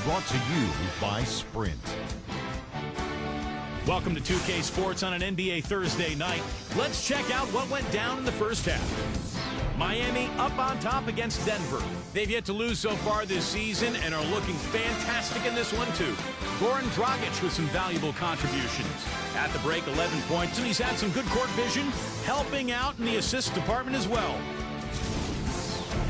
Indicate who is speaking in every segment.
Speaker 1: brought to you by Sprint.
Speaker 2: Welcome to 2K Sports on an NBA Thursday night. Let's check out what went down in the first half. Miami up on top against Denver. They've yet to lose so far this season and are looking fantastic in this one, too. Goran Dragic with some valuable contributions. At the break, 11 points, and he's had some good court vision, helping out in the assist department as well.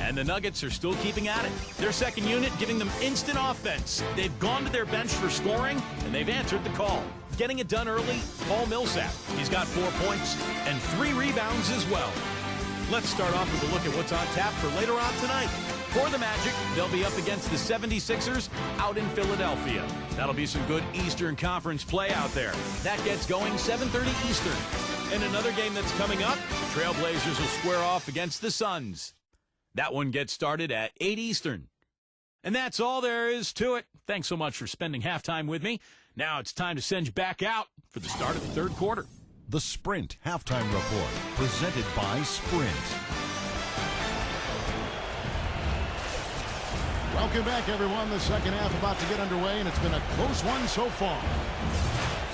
Speaker 2: And the Nuggets are still keeping at it. Their second unit giving them instant offense. They've gone to their bench for scoring, and they've answered the call. Getting it done early, Paul Millsap. He's got 4 points and 3 rebounds as well. Let's start off with a look at what's on tap for later on tonight. For the Magic, they'll be up against the 76ers out in Philadelphia. That'll be some good Eastern Conference play out there. That gets going 7:30 Eastern. In another game that's coming up, the Trailblazers will square off against the Suns. That one gets started at 8 Eastern. And that's all there is to it. Thanks so much for spending halftime with me. Now it's time to send you back out for the start of the third quarter.
Speaker 1: The Sprint Halftime Report, presented by Sprint.
Speaker 3: Welcome back, everyone. The second half about to get underway, and it's been a close one so far.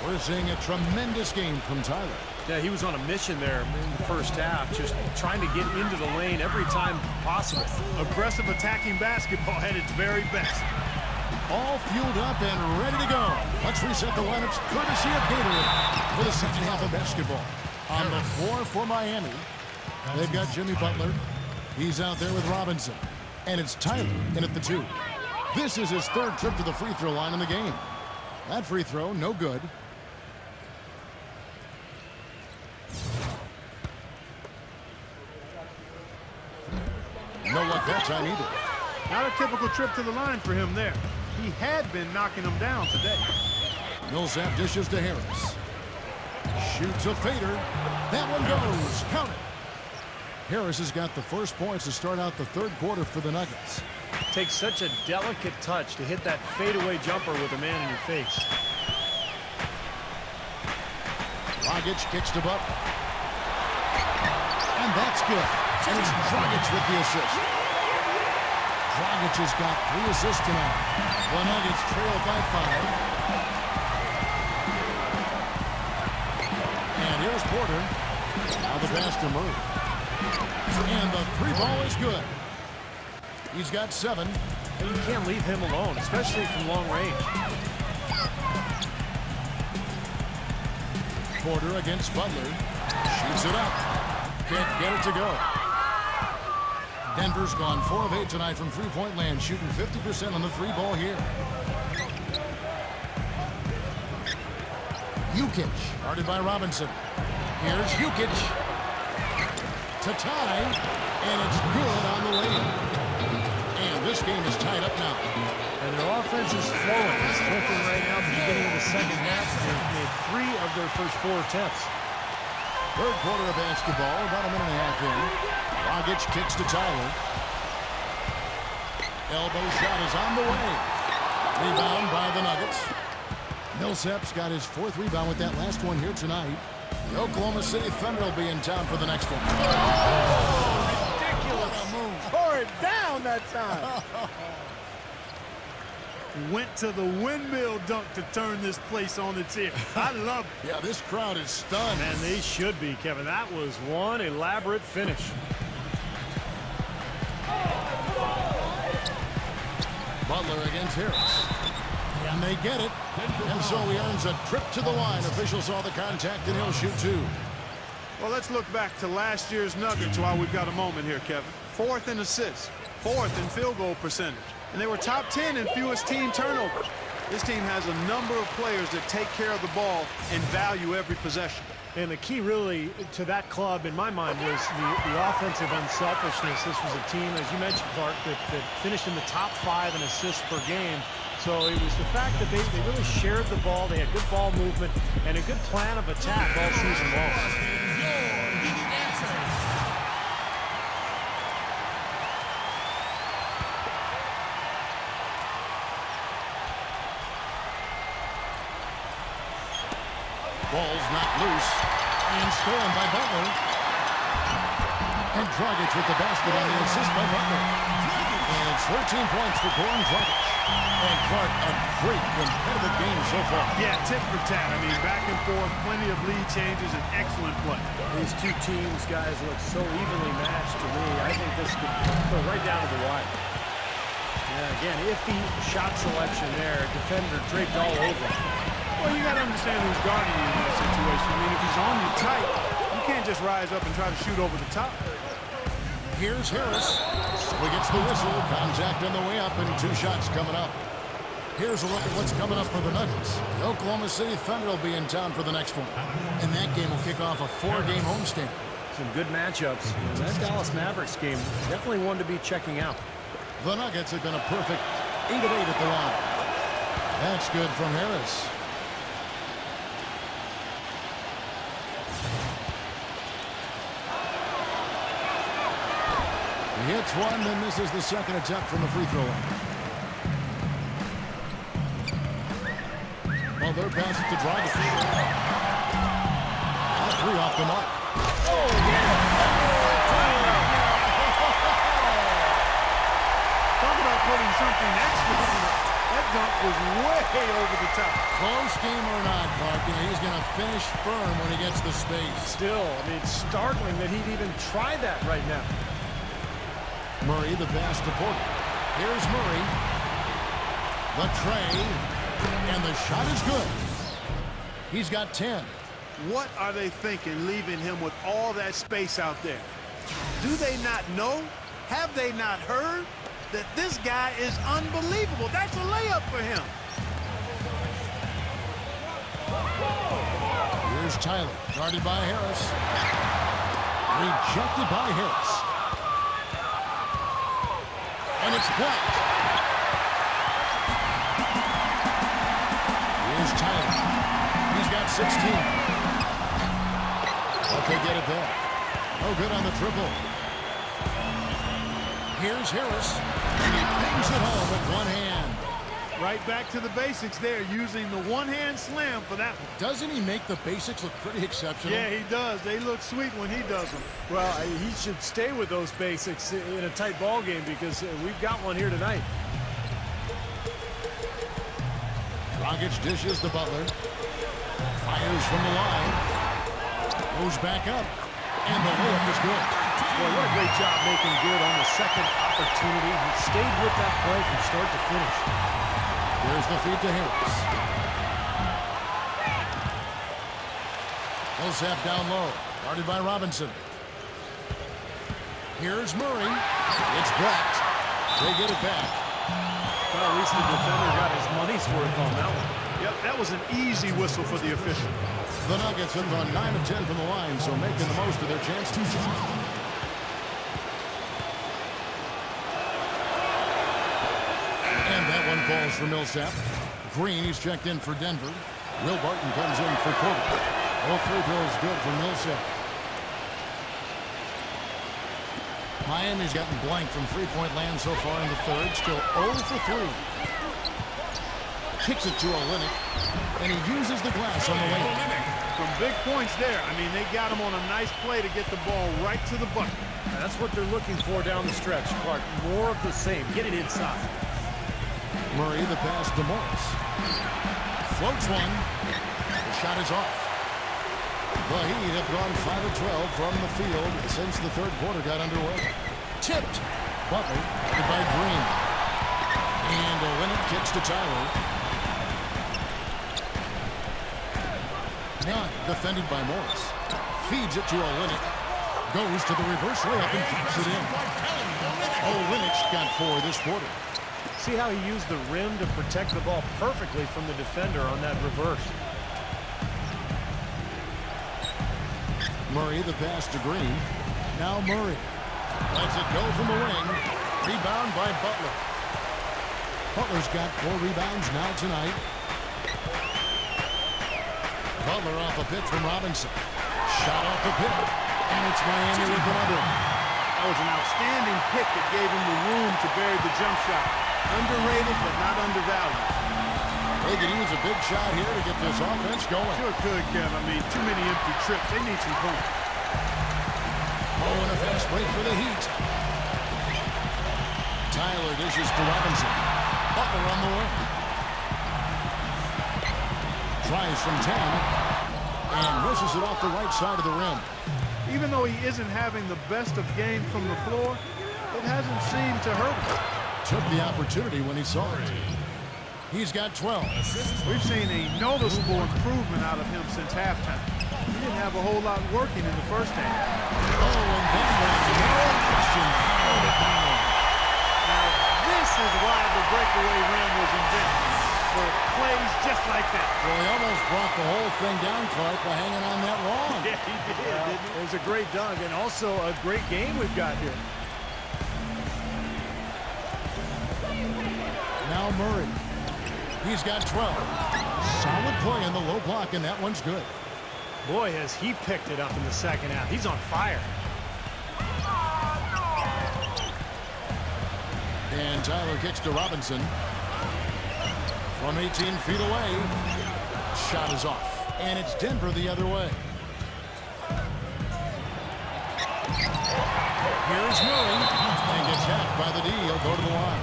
Speaker 3: We're seeing a tremendous game from Tyler.
Speaker 4: Yeah, he was on a mission there in the first half, just trying to get into the lane every time possible.
Speaker 5: Aggressive attacking basketball at its very best.
Speaker 3: All fueled up and ready to go. Let's reset the lineups courtesy of Gatorade for the second half of basketball. On the floor for Miami, they've got Jimmy Butler. He's out there with Robinson. And it's Tyler in at the 2. This is his third trip to the free throw line in the game. That free throw, no good. No luck that time either.
Speaker 5: Not a typical trip to the line for him there. He had been knocking them down today.
Speaker 3: Millsap dishes to Harris. Shoots a fader. That one goes. Count it. Harris has got the first points to start out the third quarter for the Nuggets.
Speaker 4: Takes such a delicate touch to hit that fadeaway jumper with a man in your face.
Speaker 3: Dragic kicks to Butler. And that's good. And it's Dragic with the assist. Dragic has got 3 assists tonight. The Nuggets trail by 5. And here's Porter. Now the pass to Murray. And the 3 ball is good. He's got 7.
Speaker 4: And you can't leave him alone, especially from long range.
Speaker 3: Porter against Butler. Shoots it up. Can't get it to go. Denver's gone 4 of 8 tonight from three-point land, shooting 50% on the 3 ball here. Jukic, guarded by Robinson. Here's Jukic. To tie, and it's good on the way in. And this game is tied up now.
Speaker 4: And their offense is flowing. It's clicking right now at the beginning of the second half. They've made 3 of their first 4 attempts.
Speaker 3: Third quarter of basketball, about a minute and a half in. Dragic kicks to Tyler. Elbow shot is on the way. Rebound by the Nuggets. Millsap's got his 4th rebound with that last one here tonight. The Oklahoma City Thunder will be in town for the next one.
Speaker 5: Oh, ridiculous move. Tore it down that time. Went to the windmill dunk to turn this place on its ear. I love it.
Speaker 3: Yeah, this crowd is stunned.
Speaker 4: And they should be, Kevin. That was one elaborate finish.
Speaker 3: Butler against Harris. And they get it. And so he earns a trip to the line. Officials saw the contact, and he'll shoot 2.
Speaker 5: Well, let's look back to last year's Nuggets while we've got a moment here, Kevin. 4th in assists, 4th in field goal percentage. And they were top 10 in fewest team turnovers. This team has a number of players that take care of the ball and value every possession.
Speaker 4: And the key really to that club, in my mind, was the offensive unselfishness. This was a team, as you mentioned, Clark, that finished in the top 5 in assists per game. So it was the fact that they really shared the ball. They had good ball movement and a good plan of attack all season long.
Speaker 3: Ball's knocked loose and stolen by Butler. And Dragic with the basket on the assist by Butler. And it's 13 points for Goran Dragic. And Clark, a great competitive game so far.
Speaker 5: Yeah, tit for tat. I mean, back and forth, plenty of lead changes, and excellent play.
Speaker 4: These two teams, guys, look so evenly matched to me. I think this could go right down to the wire. Yeah, again, iffy shot selection there. Defender draped all over him.
Speaker 5: Well, you got to understand who's guarding you in that situation. I mean, if he's on you tight, you can't just rise up and try to shoot over the top.
Speaker 3: Here's Harris. So he gets the whistle. Contact on the way up, and 2 shots coming up. Here's a look at what's coming up for the Nuggets. The Oklahoma City Thunder will be in town for the next one. And that game will kick off a 4-game homestand.
Speaker 4: Some good matchups. And that Dallas Mavericks game, definitely one to be checking out.
Speaker 3: The Nuggets have been a perfect 8 of 8 at the line. That's good from Harris. He hits one, then misses the second attempt from the free throw line. Well, their pass is to drive the field. All 3 off the mark.
Speaker 4: Oh, yeah!
Speaker 5: Talk about putting something extra on it. That dunk was way over the top.
Speaker 3: Close game or not, Clark, he's going to finish firm when he gets the space.
Speaker 4: Still, I mean, it's startling that he'd even try that right now.
Speaker 3: Murray, the pass to Porter. Here's Murray. The tray. And the shot is good. He's got 10.
Speaker 5: What are they thinking leaving him with all that space out there? Do they not know? Have they not heard that this guy is unbelievable? That's a layup for him.
Speaker 3: Here's Tyler, guarded by Harris. Rejected by Harris. And it's blocked. Here's Tyler. He's got 16. But they get it back. No good on the triple. Here's Harris. And he bangs it home with one hand.
Speaker 5: Right back to the basics there, using the one-hand slam for that one.
Speaker 3: Doesn't he make the basics look pretty exceptional?
Speaker 5: Yeah, he does. They look sweet when he does them.
Speaker 4: Well, he should stay with those basics in a tight ball game because we've got one here tonight.
Speaker 3: Dragic dishes to Butler. Fires from the line. Goes back up. And the layup is good.
Speaker 4: Boy, what a great job making good on the second opportunity. He stayed with that play from start to finish.
Speaker 3: There's the feed to Harris. Millsap down low. Guarded by Robinson. Here's Murray. It's blocked. They get it back.
Speaker 4: Well, at least the defender got his money's worth on that one.
Speaker 5: Yep, that was an easy whistle for the official.
Speaker 3: The Nuggets have gone 9 of 10 from the line, so making the most of their chance to shoot. And that one falls for Millsap. Green, he's checked in for Denver. Will Barton comes in for Porter. All free throws good for Millsap. Miami's gotten blank from three-point land so far in the third. Still 0 for 3. Kicks it to Olynyk, and he uses the glass on the way.
Speaker 5: Some big points there. I mean, they got him on a nice play to get the ball right to the bucket.
Speaker 4: That's what they're looking for down the stretch, Clark. More of the same. Get it inside.
Speaker 3: Murray, the pass to Morris. Floats one. The shot is off. The Heat have gone 5 of 12 from the field since the third quarter got underway. Tipped. Butler, headed by Green. And Olynyk kicks to Tyler. Now defended by Morris. Feeds it to Olynyk. Goes to the reverse layup and keeps it in. Olynyk's got 4 this quarter.
Speaker 4: See how he used the rim to protect the ball perfectly from the defender on that reverse.
Speaker 3: Murray, the pass to Green. Now Murray. Lets it go from the wing. Rebound by Butler. Butler's got 4 rebounds now tonight. Butler off a pitch from Robinson. Shot off the pick. And it's Miami with another.
Speaker 5: That was an outstanding pick that gave him the room to bury the jump shot. Underrated, but not undervalued.
Speaker 3: They could use a big shot here to get this offense going.
Speaker 5: Sure could, Kev. I mean, too many empty trips. They need some points.
Speaker 3: Oh, and a fast break for the Heat. Tyler dishes to Robinson. Butler on the wing. Tries from 10 and misses it off the right side of the rim.
Speaker 5: Even though he isn't having the best of games from the floor, it hasn't seemed to hurt him.
Speaker 3: Took the opportunity when he saw it. He's got 12.
Speaker 5: We've seen a noticeable improvement out of him since halftime. He didn't have a whole lot working in the first half.
Speaker 3: Oh, and then no question.
Speaker 5: Now, this is why the breakaway rim was invented. For plays just like that.
Speaker 3: Well, he almost brought the whole thing down, Clark, by hanging on that long.
Speaker 5: Yeah, he did, didn't he?
Speaker 4: It was a great dunk and also a great game we've got here.
Speaker 3: Now Murray. He's got 12. Solid play in the low block, and that one's good.
Speaker 4: Boy, has he picked it up in the second half. He's on fire.
Speaker 3: And Tyler kicks to Robinson. From 18 feet away. Shot is off. And it's Denver the other way. Here's Murray. And gets hacked by the D. He'll go to the line.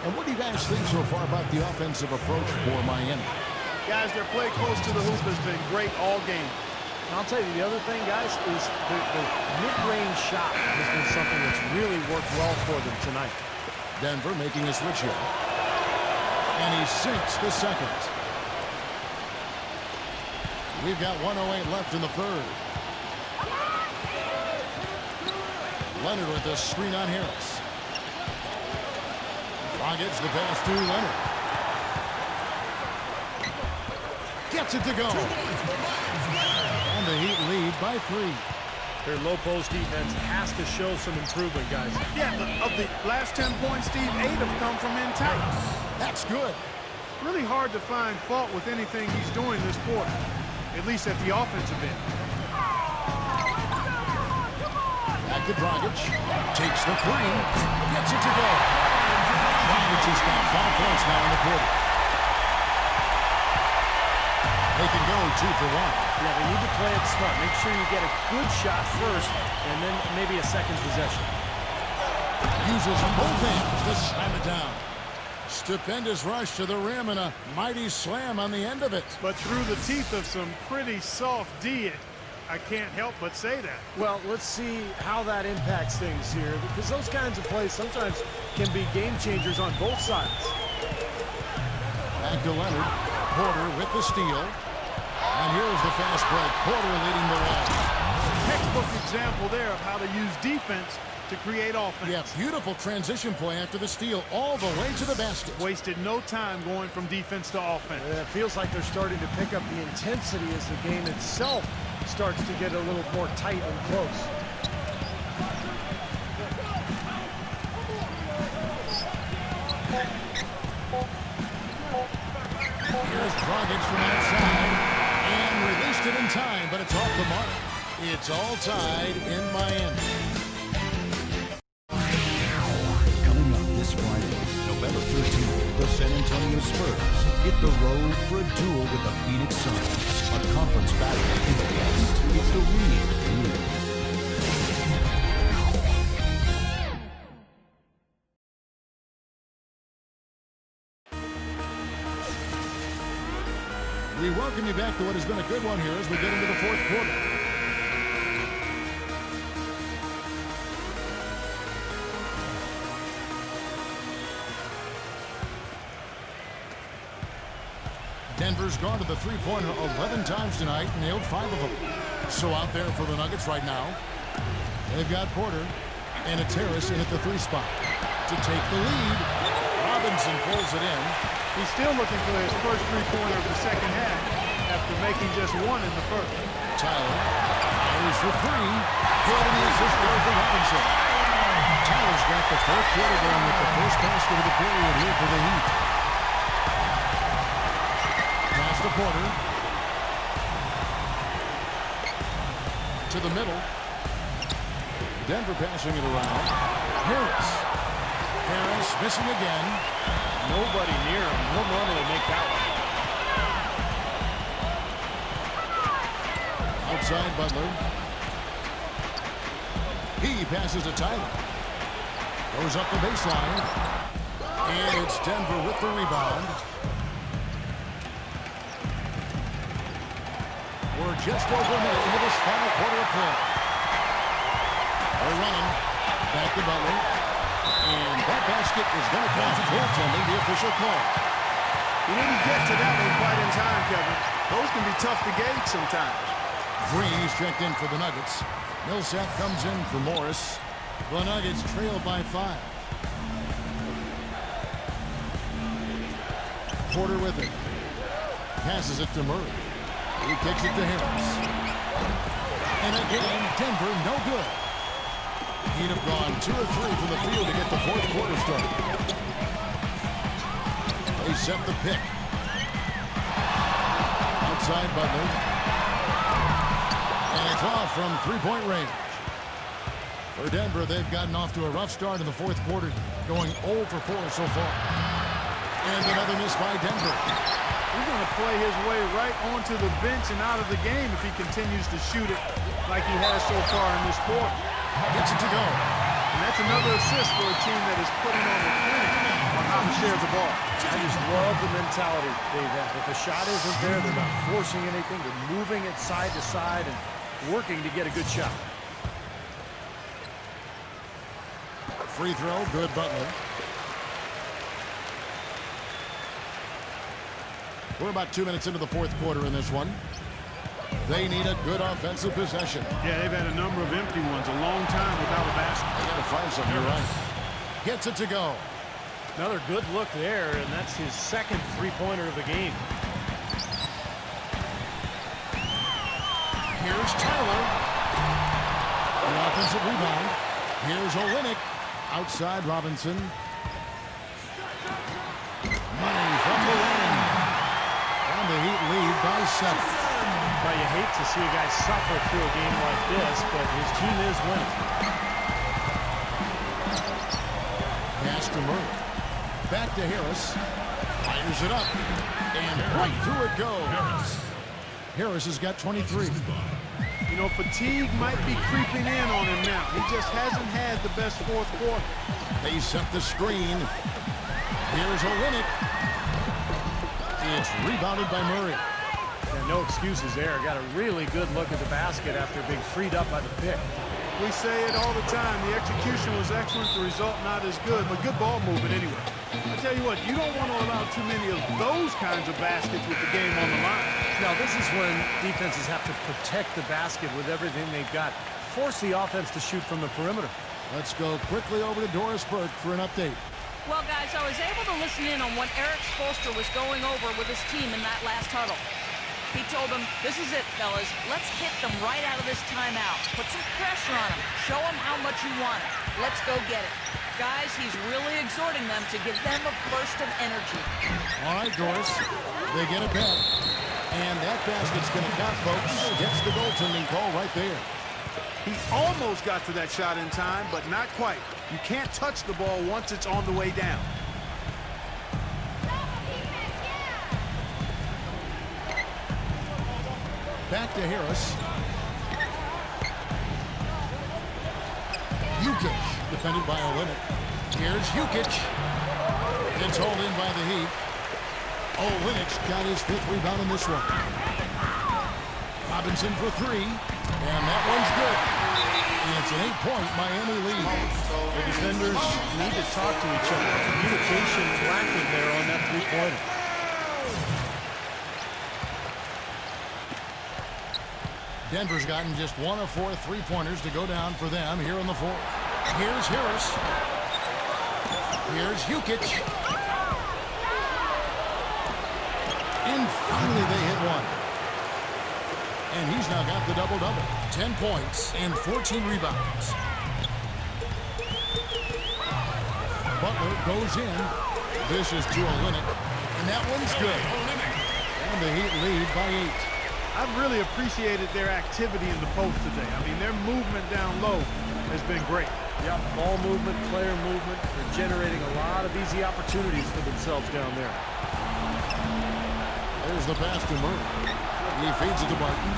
Speaker 3: And what do you guys think so far about the offensive approach for Miami?
Speaker 5: Guys, their play close to the hoop has been great all game.
Speaker 4: And I'll tell you, the other thing, guys, is the mid-range shot has been something that's really worked well for them tonight.
Speaker 3: Denver making a switch here. And he sinks the second. We've got 1:08 left in the third. Leonard with the screen on Harris. Gets the pass to Leonard. Gets it to go. And the Heat lead by 3.
Speaker 4: Their low post defense has to show some improvement, guys.
Speaker 5: Yeah, of the last 10 points, Steve, 8 have come from in tight.
Speaker 3: That's good.
Speaker 5: Really hard to find fault with anything he's doing this quarter, at least at the offensive end.
Speaker 3: Back to Dragic. Takes the 3. Gets it to go. Dragic has got 5 points now in the quarter. They can go 2 for 1.
Speaker 4: Yeah, they need to play it smart. Make sure you get a good shot first, and then maybe a second possession.
Speaker 3: Uses both hands to slam it down. Stupendous rush to the rim and a mighty slam on the end of it.
Speaker 5: But through the teeth of some pretty soft D, I can't help but say that.
Speaker 4: Well, let's see how that impacts things here, because those kinds of plays sometimes can be game changers on both sides.
Speaker 3: Back to Leonard. Porter with the steal. And here's the fast break. Porter leading the way.
Speaker 5: Textbook example there of how to use defense to create offense.
Speaker 3: Yeah, beautiful transition play after the steal all the way to the basket.
Speaker 5: Wasted no time going from defense to offense.
Speaker 4: It feels like they're starting to pick up the intensity as the game itself starts to get a little more tight and close.
Speaker 3: Here's Dragic from outside. And released it in time, but it's off the mark. It's all tied in Miami.
Speaker 1: Coming up this Friday, November 13th, the San Antonio Spurs hit the road for a duel with the Phoenix Suns. A conference battle in the West. It's the real deal.
Speaker 3: We welcome you back to what has been a good one here as we get into the fourth quarter. Denver's gone to the three-pointer 11 times tonight, nailed 5 of them. So out there for the Nuggets right now, they've got Porter and it's Harris in at the 3 spot. To take the lead, Robinson pulls it in.
Speaker 5: He's still looking for his first three-pointer of the second half after making just 1 in the first.
Speaker 3: Tyler fires for 3. Good, and the assist goes to Robinson. Tyler's got the fourth quarter going with the first basket of the period here for the Heat. Pass to Porter. To the middle. Denver passing it around. Harris. Harris missing again.
Speaker 4: Nobody near him. He'll normally make that one.
Speaker 3: Outside Butler. He passes to Tyler. Goes up the baseline. And it's Denver with the rebound. We're just over a minute into this final quarter of play. They're running. Back to Butler. And that basket is going to count for goaltending, the official call.
Speaker 5: You didn't get to that one quite in time, Kevin. Those can be tough to gauge sometimes.
Speaker 3: Green's checked in for the Nuggets. Millsap comes in for Morris. The Nuggets trail by 5. Porter with it. Passes it to Murray. He kicks it to Harris. And again, Denver no good. He'd have gone 2 or 3 from the field to get the fourth quarter started. They set the pick. Outside Butler. And it's off from three-point range. For Denver, they've gotten off to a rough start in the fourth quarter, going 0 for 4 so far. And another miss by Denver.
Speaker 5: He's going to play his way right onto the bench and out of the game if he continues to shoot it like he has so far in this quarter.
Speaker 3: Gets it to go.
Speaker 5: And that's another assist for a team that is putting on the clinic on how to share the ball.
Speaker 4: I just love the mentality they've had. If the shot isn't there, they're not forcing anything. They're moving it side to side and working to get a good shot.
Speaker 3: Free throw, good Butler. We're about 2 minutes into the fourth quarter in this one. They need a good offensive possession.
Speaker 5: Yeah, they've had a number of empty ones, a long time without a basket.
Speaker 3: They got to find something, you're right. Gets it to go.
Speaker 4: Another good look there, and that's his second three-pointer of the game.
Speaker 3: Here's Tyler. The offensive rebound. Here's Olynyk. Outside Robinson. Money from the lane. And the Heat lead by 7.
Speaker 4: Well, you hate to see a guy suffer through a game like this, but his team is winning.
Speaker 3: Pass to Murray. Back to Harris. Fires it up. And right through it goes. Harris has got 23.
Speaker 5: You know, fatigue might be creeping in on him now. He just hasn't had the best fourth quarter.
Speaker 3: They set the screen. Here's Olynyk. It's rebounded by Murray.
Speaker 4: Yeah, no excuses there. Got a really good look at the basket after being freed up by the pick.
Speaker 5: We say it all the time. The execution was excellent. The result not as good, but good ball movement anyway. I tell you what, you don't want to allow too many of those kinds of baskets with the game on the line.
Speaker 4: Now, this is when defenses have to protect the basket with everything they've got. Force the offense to shoot from the perimeter.
Speaker 3: Let's go quickly over to Doris Burke for an update.
Speaker 6: Well, guys, I was able to listen in on what Eric Spoelstra was going over with his team in that last huddle. He told them, this is it, fellas. Let's hit them right out of this timeout. Put some pressure on them. Show them how much you want it. Let's go get it. Guys, he's really exhorting them to give them a burst of energy.
Speaker 3: All right, Doris. They get it back. And that basket's going to count, folks. Gets the goaltending call right there.
Speaker 5: He almost got to that shot in time, but not quite. You can't touch the ball once it's on the way down.
Speaker 3: Back to Harris. Jukic, defended by Olynyk. Here's Jukic. It's hauled in by the Heat. Olynyk's got his 5th rebound in this one. Robinson for 3. And that one's good. It's an 8-point Miami lead.
Speaker 4: The defenders need to talk to each other. Communication lacking there on that three-pointer.
Speaker 3: Denver's gotten just 1 of 4 3-pointers to go down for them here in the fourth. Here's Harris. Here's Jukic. And finally they hit one. And he's now got the double-double. 10 points and 14 rebounds. Butler goes in. This is to Olynyk. And that one's good. And the Heat lead by 8.
Speaker 5: I've really appreciated their activity in the post today. I mean, their movement down low has been great.
Speaker 4: Yep, ball movement, player movement. They're generating a lot of easy opportunities for themselves down there.
Speaker 3: There's the pass to Murray. He feeds it to Barton.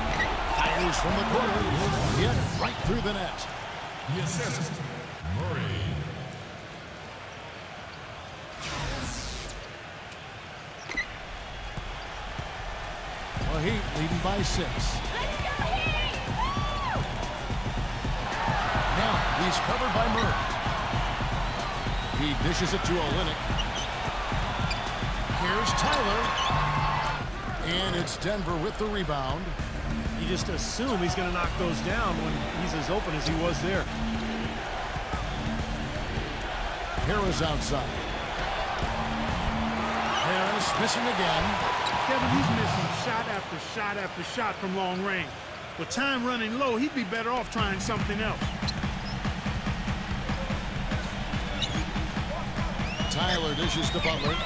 Speaker 3: Fires from the corner. Hit right through the net.
Speaker 7: The assist, Murray.
Speaker 3: Well, Heat leading by 6. Now he's covered by Murray. He dishes it to Olynyk. Here's Tyler. And it's Denver with the rebound.
Speaker 4: You just assume he's going to knock those down when he's as open as he was there.
Speaker 3: Harris outside. Harris missing again.
Speaker 5: Kevin, he's missing shot after shot after shot from long range. With time running low, he'd be better off trying something else.
Speaker 3: Tyler dishes to Butler.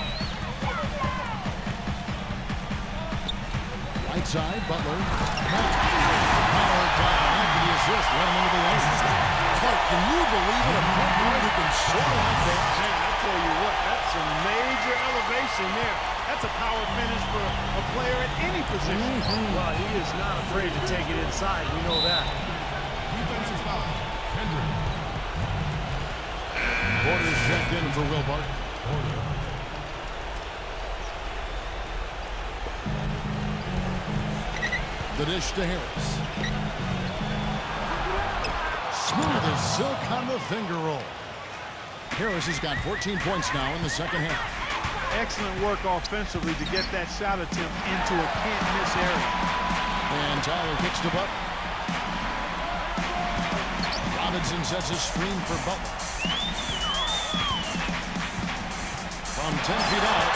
Speaker 3: Right side, Butler. Power down after the assist. Let him into the lane. Clark, can you believe it? A point guard who can sort like that.
Speaker 5: Man, I tell you what, that's a major elevation there. That's a power finish for a player at any position.
Speaker 4: Well, he is not afraid to take it inside. We know that.
Speaker 7: Defensive foul, Kendrick.
Speaker 3: Porter's checked in for Wilbart. The dish to Harris. Smooth as silk on the finger roll. Harris has got 14 points now in the second half.
Speaker 5: Excellent work offensively to get that shot attempt into a can't-miss area.
Speaker 3: And Tyler kicks to Butler. Robinson sets a screen for Butler. From 10 feet out.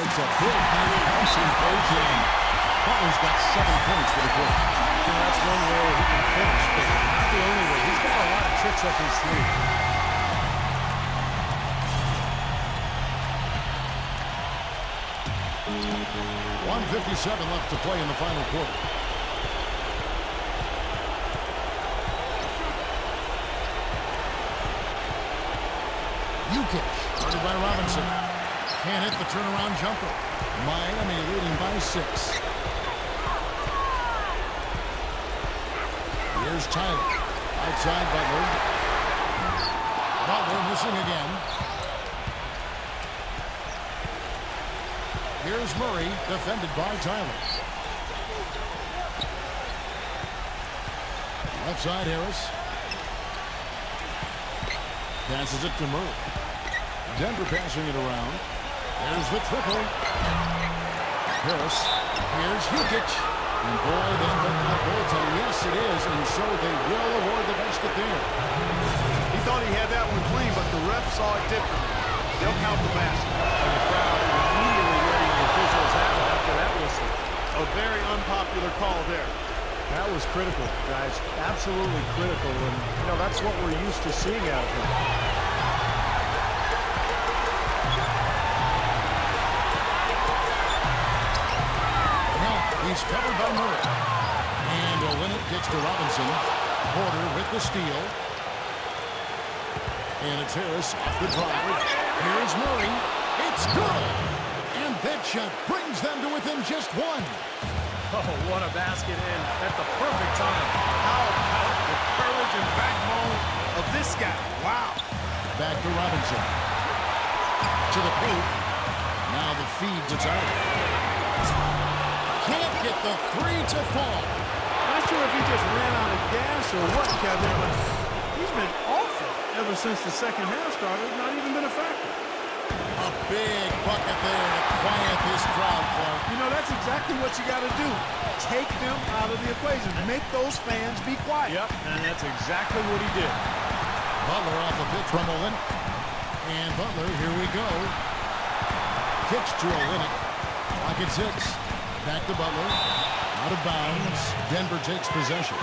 Speaker 3: It's a big pass and goes in. Butler's got 7 points for the quarter.
Speaker 4: That's one way he can finish, but not the only way. He's got a lot of tricks up his sleeve.
Speaker 3: .157 left to play in the final quarter. Jokic, guarded by Robinson. Can't hit the turnaround jumper. Miami leading by 6. Here's Tyler. Outside Butler. Butler missing again. Here's Murray, defended by Tyler. Left side, Harris. Passes it to Murray. Denver passing it around. There's the triple. Harris. Here's Jokic. And boy, they look like goaltending. Yes, it is. And so they will award the basket there.
Speaker 5: He thought he had that one clean, but the ref saw it differently. They'll count the basket.
Speaker 4: And the crowd immediately letting the officials have it after that whistle.
Speaker 5: A very unpopular call there.
Speaker 4: That was critical, guys. Absolutely critical. And, you know, that's what we're used to seeing out of him.
Speaker 3: He's covered by Murray. And Olynyk kicks to Robinson. Porter with the steal. And it's Harris off the drive. Here's Murray. It's good. And that shot brings them to within just 1.
Speaker 4: Oh, what a basket in at the perfect time.
Speaker 5: How about the courage and backbone of this guy? Wow.
Speaker 3: Back to Robinson. To the paint. Now the feed to Tyler. Can't get the 3 to fall.
Speaker 5: Not sure if he just ran out of gas or what, Kevin, but he's been awful ever since the second half started. Not even been a factor.
Speaker 3: A big bucket there to quiet this crowd, Clark.
Speaker 5: You know, that's exactly what you got to do. Take them out of the equation. Make those fans be quiet.
Speaker 4: Yep, and that's exactly what he did.
Speaker 3: Butler off the pitch from Olynyk. And Butler, here we go. Kicks to Olynyk. Pocket 6. Back to Butler. Out of bounds. Denver takes possession.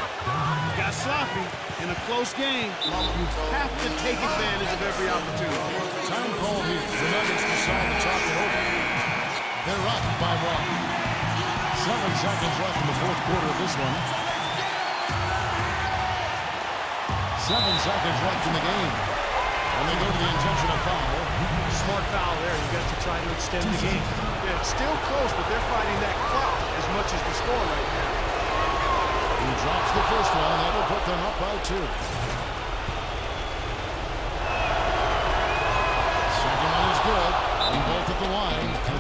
Speaker 5: Got sloppy in a close game. You have to take advantage of every opportunity.
Speaker 3: Time call here. The Nuggets decide to talk it over. They're up by 1. 7 seconds left in the fourth quarter of this one. 7 seconds left in the game. And they go to the intentional foul.
Speaker 4: Smart foul there. You got to try to extend the game.
Speaker 5: Yeah, it's still close, but they're fighting that clock as much as the score right now.
Speaker 3: He drops the first one. That'll put them up by 2.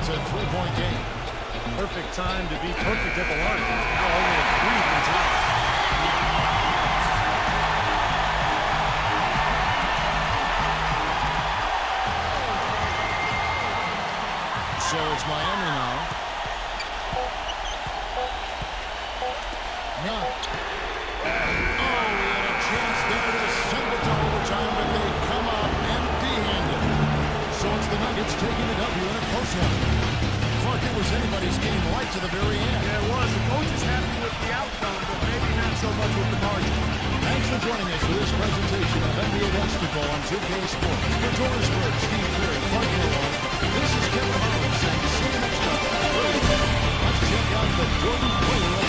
Speaker 3: It's a three-point game.
Speaker 4: Perfect time to be perfect at the line. Now only a 3 can tie.
Speaker 3: So it's Miami now. No. Oh, we had a chance there to send it to overtime, but they come out empty-handed. So it's the Nuggets taking the W in a close one. Clark, it was anybody's game right to the very end.
Speaker 4: Yeah, it was. The coach is happy with the outcome, but maybe not so much with the margin.
Speaker 3: Thanks for joining us for this presentation of NBA Basketball on 2K Sports. For George Bird, Steve Kerr, Clark Malone, this is Kevin Harlan saying see you next time. Let's check out the Jordan player